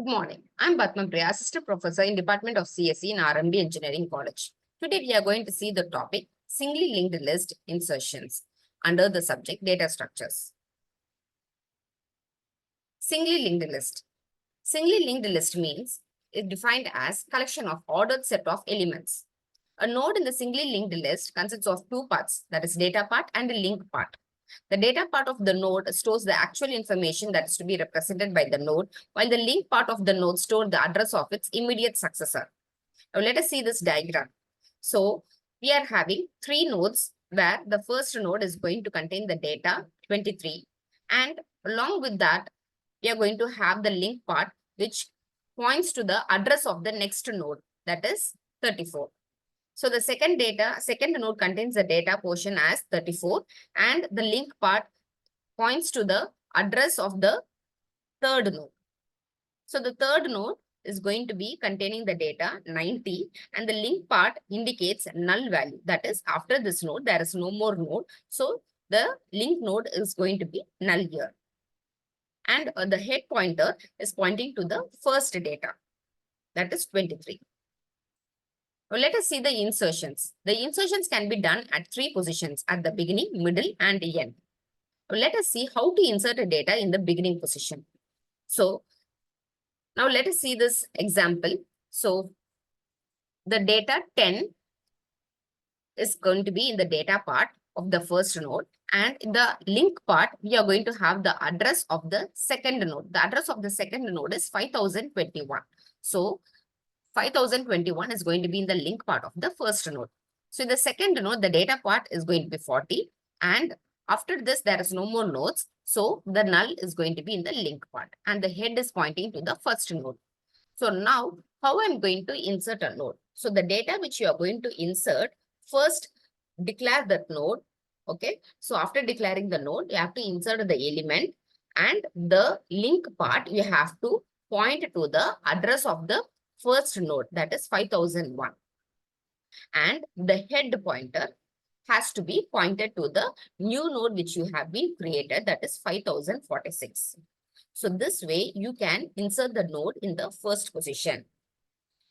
Good morning. I'm Padmapriya, Assistant Professor in Department of CSE in RMD Engineering College. Today we are going to see the topic Singly Linked List Insertions under the subject Data Structures. Singly Linked List. Singly Linked List means is defined as collection of ordered set of elements. A node in the singly linked list consists of two parts, that is data part and the link part. The data part of the node stores the actual information that is to be represented by the node, while the link part of the node stores the address of its immediate successor. Now let us see this diagram. So we are having three nodes where the first node is going to contain the data 23, and along with that we are going to have the link part which points to the address of the next node, that is 34. So the second node contains the data portion as 34, and the link part points to the address of the third node. So the third node is going to be containing the data 90, and the link part indicates null value. That is, after this node, there is no more node. So the link node is going to be null here. And the head pointer is pointing to the first data, that is 23. Now let us see the insertions. The insertions can be done at three positions, at the beginning, middle, and end. Now let us see how to insert a data in the beginning position. So now let us see this example. So the data 10 is going to be in the data part of the first node, and in the link part, we are going to have the address of the second node. The address of the second node is 5021. So 5021 is going to be in the link part of the first node. So in the second node, the data part is going to be 40. And after this, there is no more nodes. So the null is going to be in the link part. And the head is pointing to the first node. So now, how I'm going to insert a node? So the data which you are going to insert, first declare that node. Okay. So after declaring the node, you have to insert the element. And the link part, you have to point to the address of the first node, that is 5001. And the head pointer has to be pointed to the new node which you have been created, that is 5046. So this way you can insert the node in the first position.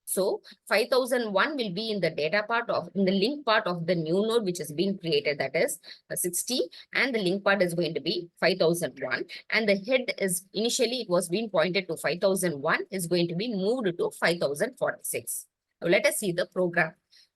So 5001 will be in the data part of, in the link part of the new node which has been created, that is 60, and the link part is going to be 5001, and the head is initially it was being pointed to 5001 is going to be moved to 5046. Now let us see the program.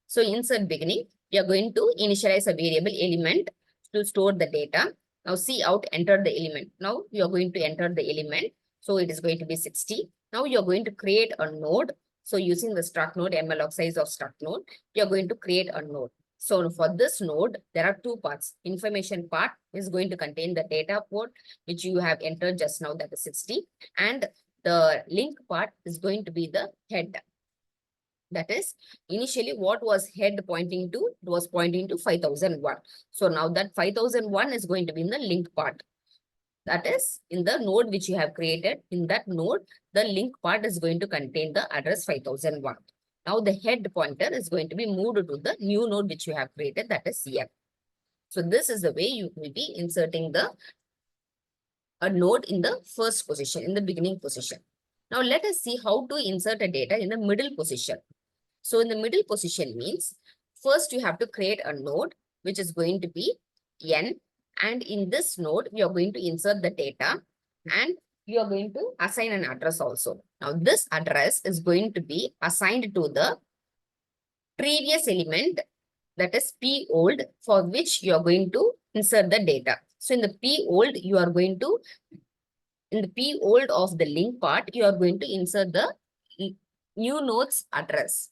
So insert beginning, we are going to initialize a variable element to store the data. Now see out, enter the element. Now you are going to enter the element. So it is going to be 60. Now you are going to create a node. So using the struct node, malloc size of struct node, you are going to create a node. So for this node, there are two parts. Information part is going to contain the data port, which you have entered just now, that is 60. And the link part is going to be the head. That is, initially what was head pointing to? It was pointing to 5001. So now that 5001 is going to be in the link part. That is, in the node which you have created, in that node, the link part is going to contain the address 5001. Now the head pointer is going to be moved to the new node which you have created, that is CF. So this is the way you will be inserting a node in the first position, in the beginning position. Now let us see how to insert a data in the middle position. So in the middle position means, first you have to create a node which is going to be N. And in this node, we are going to insert the data, and you are going to assign an address also. Now, this address is going to be assigned to the previous element, that is P old, for which you are going to insert the data. So in the P old, you are going to, in the P old of the link part, you are going to insert the new node's address.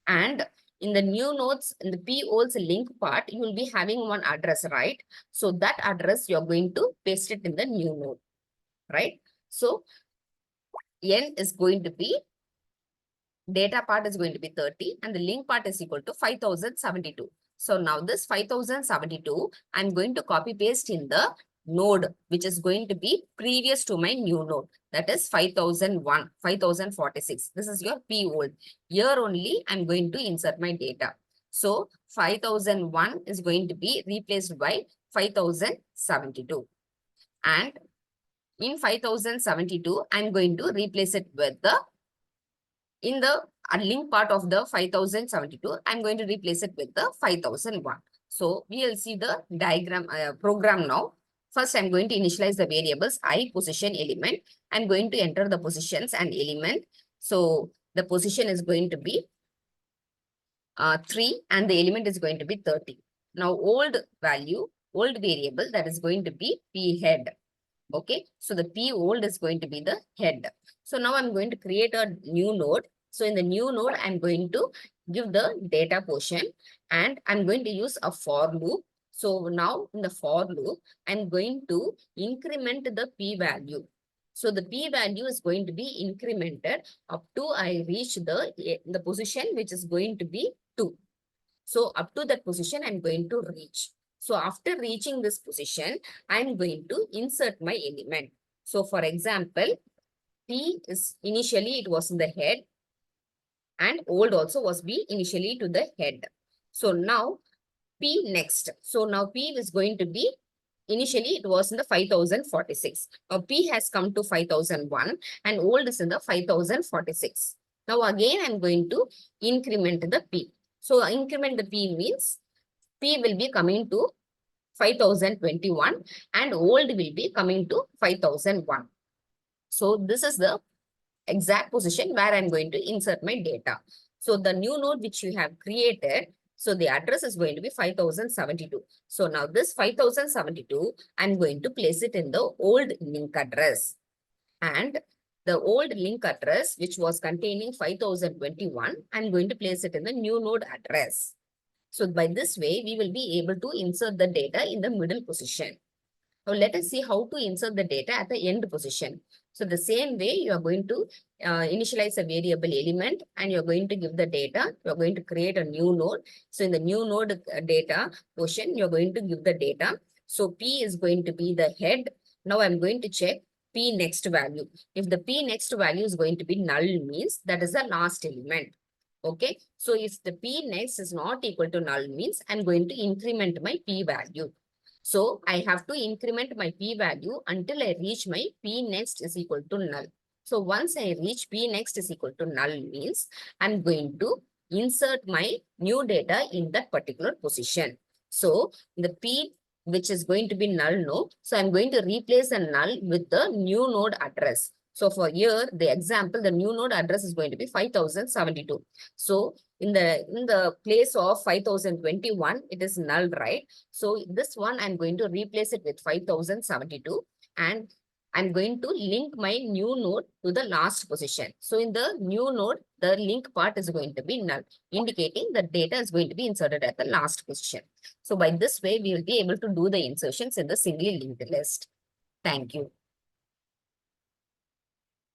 And in the new nodes, in the P olds link part, you will be having one address, right? So that address, you're going to paste it in the new node, right? So N is going to be, data part is going to be 30, and the link part is equal to 5072. So now this 5072, I'm going to copy paste in the node, which is going to be previous to my new node. That is 5001, 5046. This is your P old. Here only I'm going to insert my data. So 5001 is going to be replaced by 5072. And in 5072, I'm going to replace it with the, in the link part of the 5072, I'm going to replace it with the 5001. So we will see the diagram program now. First, I'm going to initialize the variables I, position, element. I'm going to enter the positions and element. So the position is going to be 3 and the element is going to be 30. Now old value, old variable, that is going to be p head. Okay, so the p old is going to be the head. So now I'm going to create a new node. So in the new node, I'm going to give the data portion and I'm going to use a for loop. So now in the for loop, I'm going to increment the p value. So the p value is going to be incremented up to I reach the position which is going to be 2. So up to that position, I'm going to reach. So after reaching this position, I'm going to insert my element. So for example, P is initially it was in the head and old also was B initially to the head. So now P next. So now P is going to be, initially it was in the 5046. Now P has come to 5001 and old is in the 5046. Now again, I'm going to increment the P. So increment the P means P will be coming to 5021 and old will be coming to 5001. So this is the exact position where I'm going to insert my data. So the new node which you have created, so the address is going to be 5072. So now this 5072, I'm going to place it in the old link address. And the old link address, which was containing 5021, I'm going to place it in the new node address. So by this way, we will be able to insert the data in the middle position. Now let us see how to insert the data at the end position. So the same way, you are going to initialize a variable element and you're going to give the data. You're going to create a new node. So in the new node data portion, you're going to give the data. So P is going to be the head. Now I'm going to check P next value. If the P next value is going to be null, means that is the last element. Okay, so if the P next is not equal to null, means I'm going to increment my P value. So I have to increment my P value until I reach my P next is equal to null. So once I reach P next is equal to null, means I'm going to insert my new data in that particular position. So the P which is going to be null, no. So I'm going to replace the null with the new node address. So for here, the example, the new node address is going to be 5072. So in the place of 5021, it is null, right? So this one, I'm going to replace it with 5072 and I'm going to link my new node to the last position. So in the new node, the link part is going to be null, indicating the data is going to be inserted at the last position. So by this way, we will be able to do the insertions in the singly linked list. Thank you.